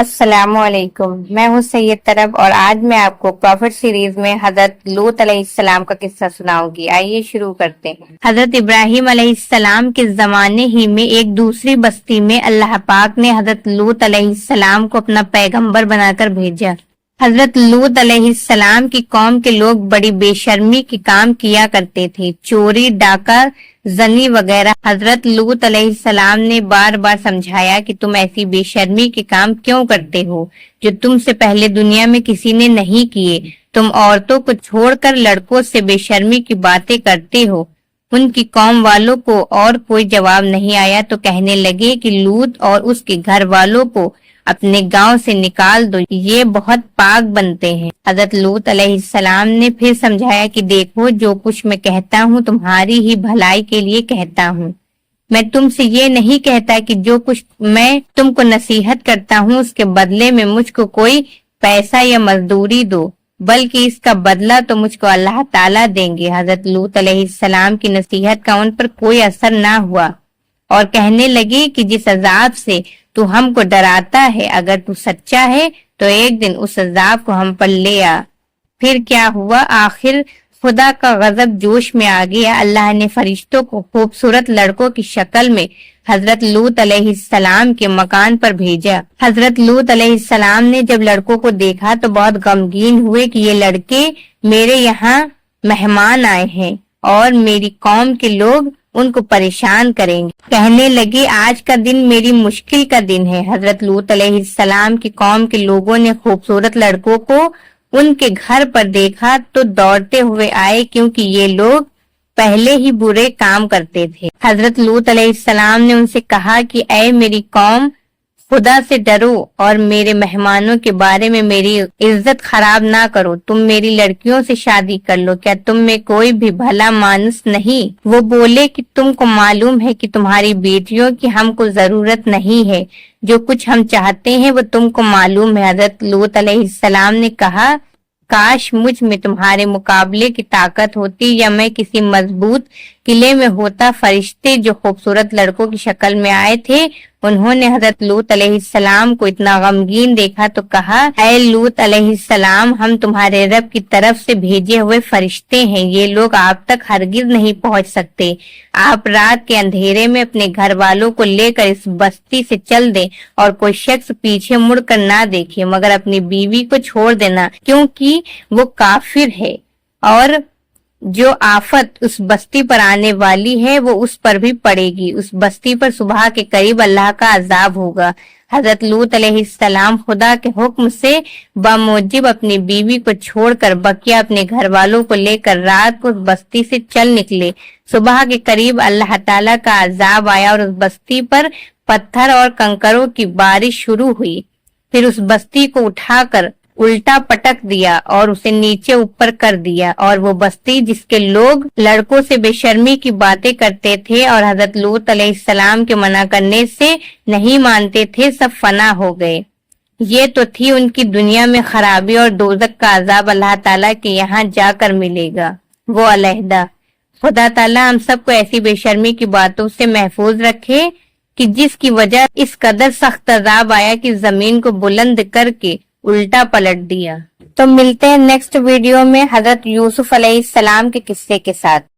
السلام علیکم، میں ہوں سید طرب اور آج میں آپ کو پروفٹ سیریز میں حضرت لوط علیہ السلام کا قصہ سناؤں گی۔ آئیے شروع کرتے ہیں۔ حضرت ابراہیم علیہ السلام کے زمانے ہی میں ایک دوسری بستی میں اللہ پاک نے حضرت لوط علیہ السلام کو اپنا پیغمبر بنا کر بھیجا۔ حضرت لوط علیہ السلام کی قوم کے لوگ بڑی بے شرمی کے کام کیا کرتے تھے، چوری، ڈاکہ زنی وغیرہ۔ حضرت لوط علیہ السلام نے بار بار سمجھایا کہ تم ایسی بے شرمی کے کام کیوں کرتے ہو جو تم سے پہلے دنیا میں کسی نے نہیں کیے۔ تم عورتوں کو چھوڑ کر لڑکوں سے بے شرمی کی باتیں کرتے ہو۔ ان کی قوم والوں کو اور کوئی جواب نہیں آیا تو کہنے لگے کہ لوط اور اس کے گھر والوں کو اپنے گاؤں سے نکال دو، یہ بہت پاک بنتے ہیں۔ حضرت لوط علیہ السلام نے پھر سمجھایا کہ دیکھو، جو کچھ میں کہتا ہوں تمہاری ہی بھلائی کے لیے کہتا ہوں۔ میں تم سے یہ نہیں کہتا کہ جو کچھ میں تم کو نصیحت کرتا ہوں اس کے بدلے میں مجھ کو کوئی پیسہ یا مزدوری دو، بلکہ اس کا بدلہ تو مجھ کو اللہ تعالیٰ دیں گے۔ حضرت لوط علیہ السلام کی نصیحت کا ان پر کوئی اثر نہ ہوا اور کہنے لگے کہ جس عذاب سے تو ہم کو ڈراتا ہے، اگر تو سچا ہے تو ایک دن اس عذاب کو ہم پر لے آ۔ پھر کیا ہوا؟ آخر خدا کا غضب جوش میں آ گیا۔ اللہ نے فرشتوں کو خوبصورت لڑکوں کی شکل میں حضرت لوط علیہ السلام کے مکان پر بھیجا۔ حضرت لوط علیہ السلام نے جب لڑکوں کو دیکھا تو بہت غمگین ہوئے کہ یہ لڑکے میرے یہاں مہمان آئے ہیں اور میری قوم کے لوگ ان کو پریشان کریں گے۔ کہنے لگے آج کا دن میری مشکل کا دن ہے۔ حضرت لوط علیہ السلام کی قوم کے لوگوں نے خوبصورت لڑکوں کو ان کے گھر پر دیکھا تو دوڑتے ہوئے آئے، کیونکہ یہ لوگ پہلے ہی برے کام کرتے تھے۔ حضرت لوط علیہ السلام نے ان سے کہا کہ اے میری قوم، خدا سے ڈرو اور میرے مہمانوں کے بارے میں میری عزت خراب نہ کرو۔ تم میری لڑکیوں سے شادی کر لو، کیا تم میں کوئی بھی بھلا مانس نہیں؟ وہ بولے کہ تم کو معلوم ہے کہ تمہاری بیٹیوں کی ہم کو ضرورت نہیں ہے، جو کچھ ہم چاہتے ہیں وہ تم کو معلوم ہے۔ حضرت لوط علیہ السلام نے کہا کاش مجھ میں تمہارے مقابلے کی طاقت ہوتی یا میں کسی مضبوط قلعے میں ہوتا۔ فرشتے جو خوبصورت لڑکوں کی شکل میں آئے تھے انہوں نے حضرت لوط علیہ السلام کو اتنا غمگین دیکھا تو کہا اے لوط علیہ السلام، ہم تمہارے رب کی طرف سے بھیجے ہوئے فرشتے ہیں، یہ لوگ آپ تک ہرگز نہیں پہنچ سکتے۔ آپ رات کے اندھیرے میں اپنے گھر والوں کو لے کر اس بستی سے چل دیں اور کوئی شخص پیچھے مڑ کر نہ دیکھے، مگر اپنی بیوی کو چھوڑ دینا، کیونکہ وہ کافر ہے، اور جو آفت اس بستی پر آنے والی ہے وہ اس پر بھی پڑے گی۔ اس بستی پر صبح کے قریب اللہ کا عذاب ہوگا۔ حضرت لوط علیہ السلام خدا کے حکم سے بموجب اپنی بیوی کو چھوڑ کر بقیہ اپنے گھر والوں کو لے کر رات کو اس بستی سے چل نکلے۔ صبح کے قریب اللہ تعالیٰ کا عذاب آیا اور اس بستی پر پتھر اور کنکروں کی بارش شروع ہوئی۔ پھر اس بستی کو اٹھا کر الٹا پٹک دیا اور اسے نیچے اوپر کر دیا، اور وہ بستی جس کے لوگ لڑکوں سے بے شرمی کی باتیں کرتے تھے اور حضرت لوط علیہ السلام کے منع کرنے سے نہیں مانتے تھے، سب فنا ہو گئے۔ یہ تو تھی ان کی دنیا میں خرابی، اور دوزخ کا عذاب اللہ تعالیٰ کے یہاں جا کر ملے گا، وہ علیحدہ۔ خدا تعالیٰ ہم سب کو ایسی بے شرمی کی باتوں سے محفوظ رکھے کہ جس کی وجہ اس قدر سخت عذاب آیا کہ زمین کو بلند کر کے الٹا پلٹ دیا۔ تو ملتے ہیں نیکسٹ ویڈیو میں حضرت یوسف علیہ السلام کے قصے کے ساتھ۔